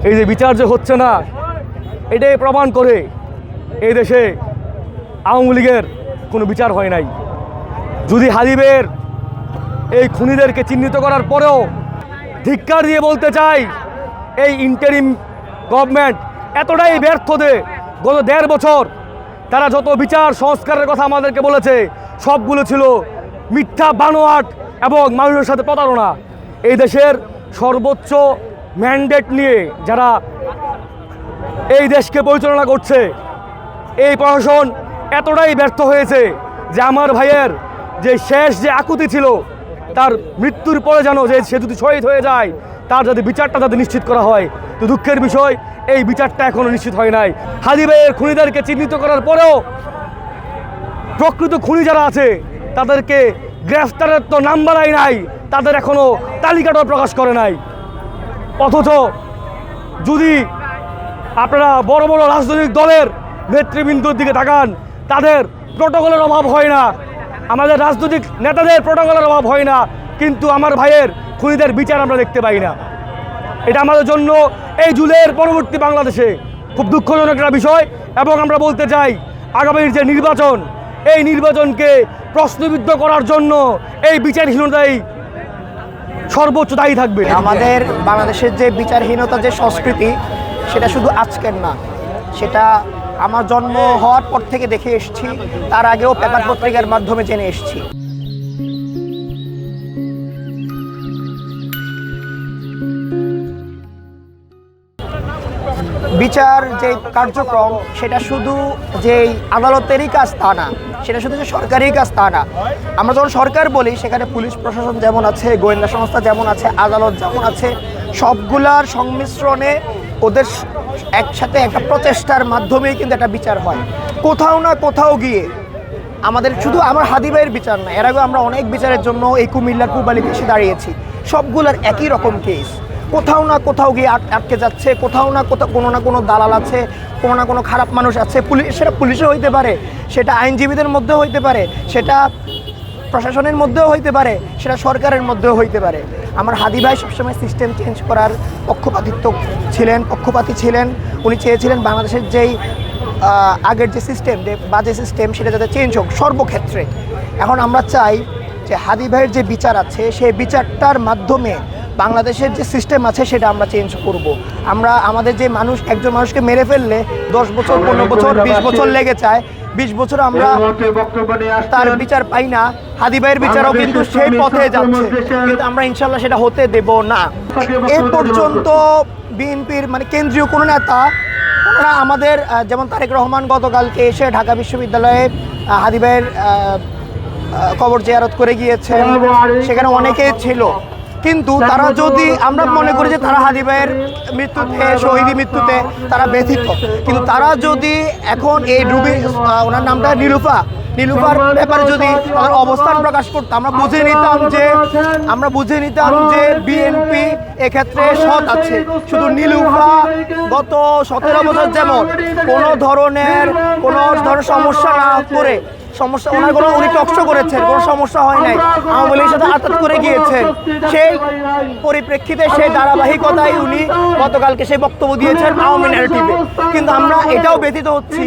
এই যে বিচার যে হচ্ছে না, এটাই প্রমাণ করে এই দেশে আওয়ামী লীগের কোনো বিচার হয় নাই। যদি হাদিবের এই খুনিদেরকে চিহ্নিত করার পরেও ধিক্কার দিয়ে বলতে চাই, এই ইন্টারিম গভর্নমেন্ট এতটাই ব্যর্থ যে গত 1.5 বছর তারা যত বিচার সংস্কারের কথা আমাদেরকে বলেছে সবগুলো ছিল মিথ্যা, বানোয়াট এবং মানুষের সাথে প্রতারণা। এই দেশের সর্বোচ্চ ম্যান্ডেট নিয়ে যারা এই দেশকে পরিচালনা করছে, এই প্রশাসন এতটাই ব্যর্থ হয়েছে যে আমার ভাইয়ের যে শেষ যে আকুতি ছিল, তার মৃত্যুর পরে যেন যে সে যদি শহীদ হয়ে যায় তার যাতে বিচারটা যাতে নিশ্চিত করা হয়। তো দুঃখের বিষয়, এই বিচারটা এখনও নিশ্চিত হয় নাই। হাদিবের খুনিদেরকে চিহ্নিত করার পরেও প্রকৃত খুনি যারা আছে তাদেরকে গ্রেফতারের তো নাম্বারই নাই, তাদের এখনও তালিকাটাও প্রকাশ করে নাই। অথচ যদি আপনারা বড় বড় রাজনৈতিক দলের নেতৃবৃন্দর দিকে তাকান, তাদের প্রটোকলের অভাব হয় না, আমাদের রাজনৈতিক নেতাদের প্রটোকলের অভাব হয় না, কিন্তু আমার ভাইয়ের খুনিদের বিচার আমরা দেখতে পাই না। এটা আমাদের জন্য এই জুলাইয়ের পরবর্তী বাংলাদেশে খুব দুঃখজনক একটা বিষয়। এবং আমরা বলতে চাই, আগামীর যে নির্বাচন, এই নির্বাচনকে প্রশ্নবিদ্ধ করার জন্য এই বিচারহীনতাই সর্বোচ্চ দায়ী থাকবে। আমাদের বাংলাদেশের যে বিচারহীনতা যে সংস্কৃতি, সেটা শুধু আজকের না, সেটা আমার জন্ম হওয়ার পর থেকে দেখে এসেছি, তার আগেও পেপার পত্রিকার মাধ্যমে জেনে এসেছি। বিচার যে কার্যক্রম, সেটা শুধু যেই আদালতেরই কাজ তা না, সেটা শুধু যে সরকারি কাজ তা না। আমরা যখন সরকার বলি, সেখানে পুলিশ প্রশাসন যেমন আছে, গোয়েন্দা সংস্থা যেমন আছে, আদালত যেমন আছে, সবগুলার সংমিশ্রণে ওদের একসাথে একটা প্রচেষ্টার মাধ্যমেই কিন্তু একটা বিচার হয়। কোথাও না কোথাও গিয়ে আমাদের শুধু আমার হাদি ভাইয়ের বিচার না, এর আগে আমরা অনেক বিচারের জন্য এই কুমিল্লার পূবালিতে এসে দাঁড়িয়েছি, সবগুলার একই রকম কেস। কোথাও না কোথাও গিয়ে আটকে যাচ্ছে, কোথাও না কোথাও কোনো না কোনো দালাল আছে, কোনো না কোনো খারাপ মানুষ আছে। সেটা পুলিশে হইতে পারে, সেটা আইনজীবীদের মধ্যেও হইতে পারে, সেটা প্রশাসনের মধ্যেও হইতে পারে, সেটা সরকারের মধ্যেও হইতে পারে। আমার হাদি ভাই সবসময় সিস্টেম চেঞ্জ করার পক্ষপাতী ছিলেন। উনি চেয়েছিলেন বাংলাদেশের যেই আগের যে সিস্টেম, যে বাজে সিস্টেম, সেটা যাতে চেঞ্জ হোক সর্বক্ষেত্রে। এখন আমরা চাই যে হাদি ভাইয়ের যে বিচার আছে, সেই বিচারটার মাধ্যমে বাংলাদেশের যে সিস্টেম আছে সেটা আমরা চেঞ্জ করব। আমরা আমাদের যে একজন মানুষকে মেরে ফেললে 10 বছর, 15 বছর, 20 বছর লেগে যায়, 20 বছর আমরা তার বিচার পাই না। হাদি ভাইয়ের বিচারও কিন্তু সেই পথে যাচ্ছে, কিন্তু আমরা ইনশাল্লাহ সেটা হতে দেব না। এ পর্যন্ত বিএনপির কেন্দ্রীয় কোনো নেতা, ওনারা আমাদের যেমন তারেক রহমান গতকালকে এসে ঢাকা বিশ্ববিদ্যালয়ে হাদি ভাইয়ের কবর জিয়ারত করে গিয়েছেন, সেখানে অনেকেই ছিল। কিন্তু তারা যদি, আমরা মনে করি যে তারা হাদি ভাইয়ের মৃত্যুতে, শহীদি মৃত্যুতে তারা ব্যথিত, কিন্তু তারা যদি এখন এই ওনার নামটা নীলুফার ব্যাপারে যদি তাদের অবস্থান প্রকাশ করতো, আমরা বুঝে নিতাম যে বিএনপি এক্ষেত্রে সৎ আছে। শুধু নীলুফা গত 17 বছর যেমন কোনো ধরনের সমস্যা না করে, উনি টকশো করেছেন, কোনো সমস্যা হয় নাই, আওয়ামী লীগের সাথে আঘাত করে গিয়েছেন, সেই পরিপ্রেক্ষিতে সেই ধারাবাহিকতায় উনি গতকালকে সেই বক্তব্য দিয়েছেন আওয়ামী ন্যারেটিভে। কিন্তু আমরা এটাও ব্যথিত হচ্ছি।